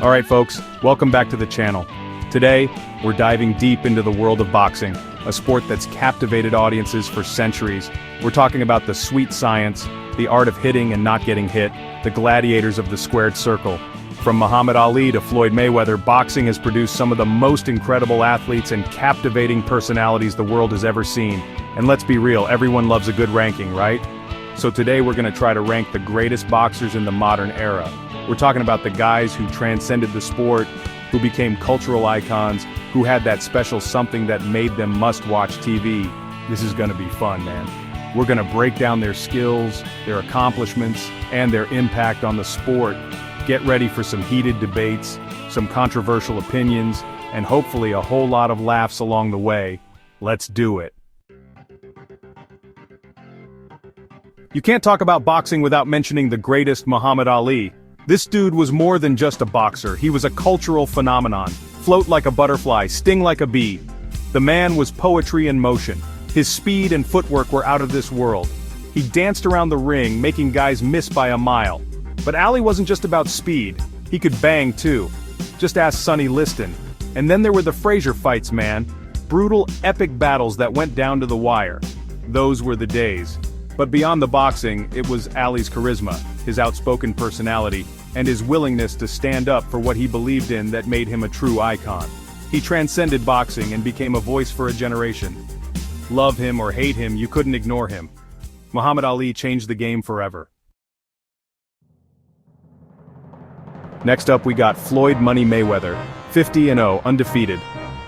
Alright folks, welcome back to the channel. Today, we're diving deep into the world of boxing, a sport that's captivated audiences for centuries. We're talking about the sweet science, the art of hitting and not getting hit, the gladiators of the squared circle. From Muhammad Ali to Floyd Mayweather, boxing has produced some of the most incredible athletes and captivating personalities the world has ever seen. And let's be real, everyone loves a good ranking, right? So today we're gonna try to rank the greatest boxers in the modern era. We're talking about the guys who transcended the sport, who became cultural icons, who had that special something that made them must-watch TV. This is gonna be fun, man. We're gonna break down their skills, their accomplishments, and their impact on the sport. Get ready for some heated debates, some controversial opinions, and hopefully a whole lot of laughs along the way. Let's do it. You can't talk about boxing without mentioning the greatest Muhammad Ali. This dude was more than just a boxer, he was a cultural phenomenon. Float like a butterfly, sting like a bee. The man was poetry in motion. His speed and footwork were out of this world. He danced around the ring, making guys miss by a mile. But Ali wasn't just about speed, he could bang too. Just ask Sonny Liston. And then there were the Frazier fights, man. Brutal, epic battles that went down to the wire. Those were the days. But beyond the boxing, it was Ali's charisma, his outspoken personality, and his willingness to stand up for what he believed in that made him a true icon. He transcended boxing and became a voice for a generation. Love him or hate him, you couldn't ignore him. Muhammad Ali changed the game forever. Next up we got Floyd Money Mayweather, 50-0, undefeated.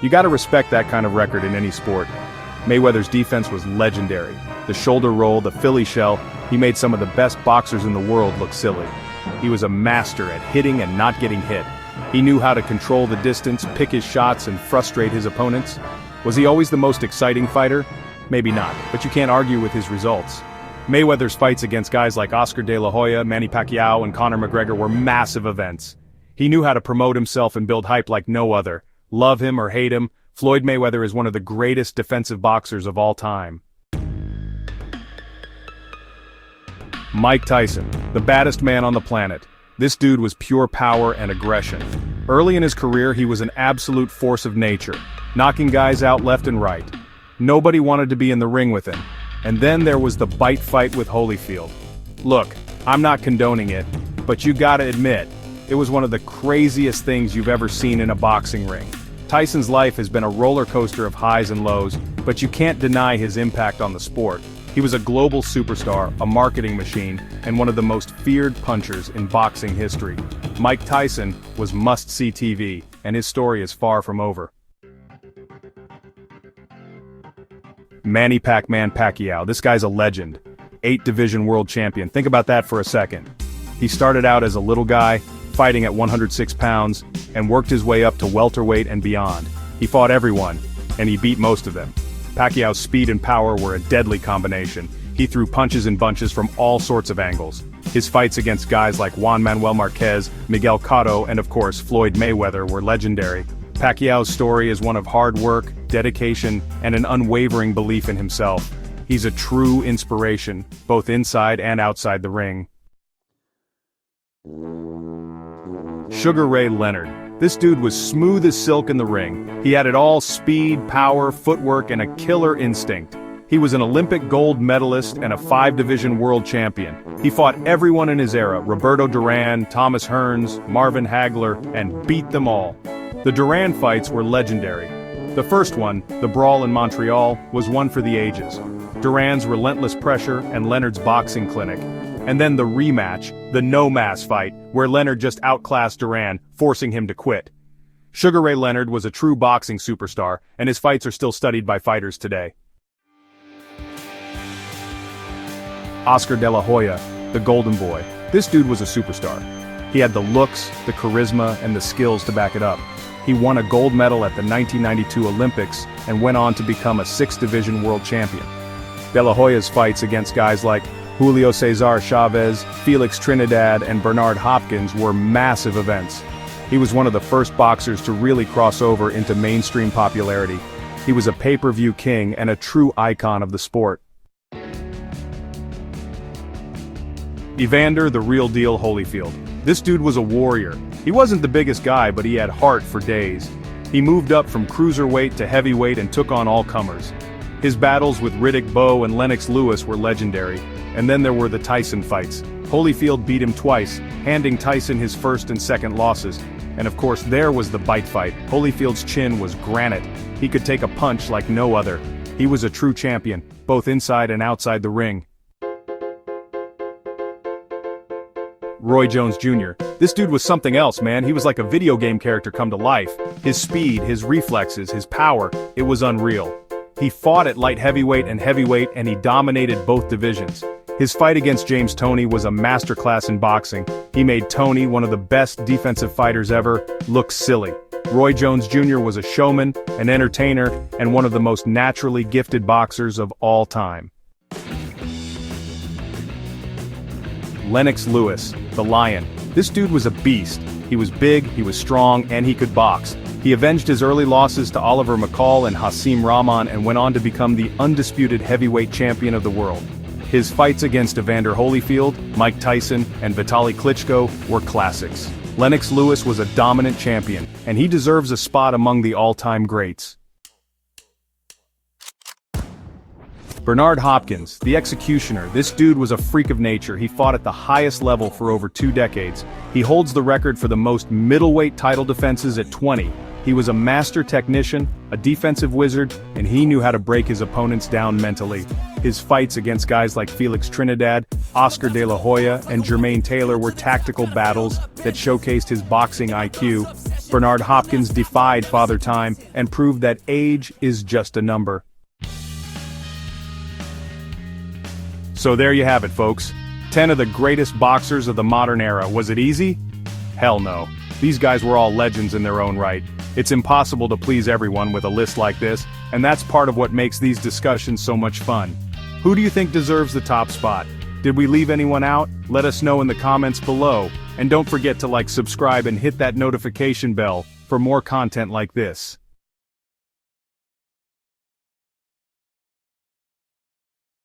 You gotta respect that kind of record in any sport. Mayweather's defense was legendary. The shoulder roll, the Philly shell, he made some of the best boxers in the world look silly. He was a master at hitting and not getting hit. He knew how to control the distance, pick his shots, and frustrate his opponents. Was he always the most exciting fighter? Maybe not, but you can't argue with his results. Mayweather's fights against guys like Oscar de la Hoya, Manny Pacquiao, and Conor McGregor were massive events. He knew how to promote himself and build hype like no other. Love him or hate him, Floyd Mayweather is one of the greatest defensive boxers of all time. Mike Tyson, the baddest man on the planet. This dude was pure power and aggression. Early in his career, he was an absolute force of nature, knocking guys out left and right. Nobody wanted to be in the ring with him. And then there was the bite fight with Holyfield. Look, I'm not condoning it, but you gotta admit, it was one of the craziest things you've ever seen in a boxing ring. Tyson's life has been a roller coaster of highs and lows, but you can't deny his impact on the sport. He was a global superstar, a marketing machine, and one of the most feared punchers in boxing history. Mike Tyson was must-see TV, and his story is far from over. Manny "Pac-Man" Pacquiao, this guy's a legend. 8-division world champion, think about that for a second. He started out as a little guy, fighting at 106 pounds, and worked his way up to welterweight and beyond. He fought everyone, and he beat most of them. Pacquiao's speed and power were a deadly combination. He threw punches and bunches from all sorts of angles. His fights against guys like Juan Manuel Marquez, Miguel Cotto, and of course Floyd Mayweather were legendary. Pacquiao's story is one of hard work, dedication, and an unwavering belief in himself. He's a true inspiration, both inside and outside the ring. Sugar Ray Leonard. This dude was smooth as silk in the ring. He had it all: speed, power, footwork, and a killer instinct. He was an Olympic gold medalist and a 5-division world champion. He fought everyone in his era: Roberto Duran, Thomas Hearns, Marvin Hagler, and beat them all. The Duran fights were legendary. The first one, the brawl in Montreal, was one for the ages. Duran's relentless pressure and Leonard's boxing clinic. And then the rematch, the no-mass fight, where Leonard just outclassed Duran, forcing him to quit. Sugar Ray Leonard was a true boxing superstar, and his fights are still studied by fighters today. Oscar de la Hoya, the Golden Boy. This dude was a superstar. He had the looks, the charisma, and the skills to back it up. He won a gold medal at the 1992 Olympics and went on to become a 6-division world champion. De la Hoya's fights against guys like Julio Cesar Chavez, Felix Trinidad, and Bernard Hopkins were massive events. He was one of the first boxers to really cross over into mainstream popularity. He was a pay-per-view king and a true icon of the sport. Evander, the real deal Holyfield. This dude was a warrior. He wasn't the biggest guy, but he had heart for days. He moved up from cruiserweight to heavyweight and took on all comers. His battles with Riddick Bowe and Lennox Lewis were legendary, and then there were the Tyson fights. Holyfield beat him twice, handing Tyson his first and second losses. And of course there was the bite fight. Holyfield's chin was granite. He could take a punch like no other. He was a true champion, both inside and outside the ring. Roy Jones Jr. This dude was something else, man. He was like a video game character come to life. His speed, his reflexes, his power, it was unreal. He fought at light heavyweight and heavyweight, and he dominated both divisions. His fight against James Toney was a masterclass in boxing. He made Toney, one of the best defensive fighters ever, look silly. Roy Jones Jr. was a showman, an entertainer, and one of the most naturally gifted boxers of all time. Lennox Lewis, the Lion. This dude was a beast. He was big, he was strong, and he could box. He avenged his early losses to Oliver McCall and Hasim Rahman and went on to become the undisputed heavyweight champion of the world. His fights against Evander Holyfield, Mike Tyson, and Vitaly Klitschko were classics. Lennox Lewis was a dominant champion, and he deserves a spot among the all-time greats. Bernard Hopkins, the executioner. This dude was a freak of nature. He fought at the highest level for over 2 decades. He holds the record for the most middleweight title defenses at 20. He was a master technician, a defensive wizard, and he knew how to break his opponents down mentally. His fights against guys like Felix Trinidad, Oscar De La Hoya, and Jermaine Taylor were tactical battles that showcased his boxing IQ. Bernard Hopkins defied Father Time and proved that age is just a number. So there you have it, folks. 10 of the greatest boxers of the modern era. Was it easy? Hell no. These guys were all legends in their own right. It's impossible to please everyone with a list like this, and that's part of what makes these discussions so much fun. Who do you think deserves the top spot? Did we leave anyone out? Let us know in the comments below, and don't forget to like, subscribe, and hit that notification bell for more content like this.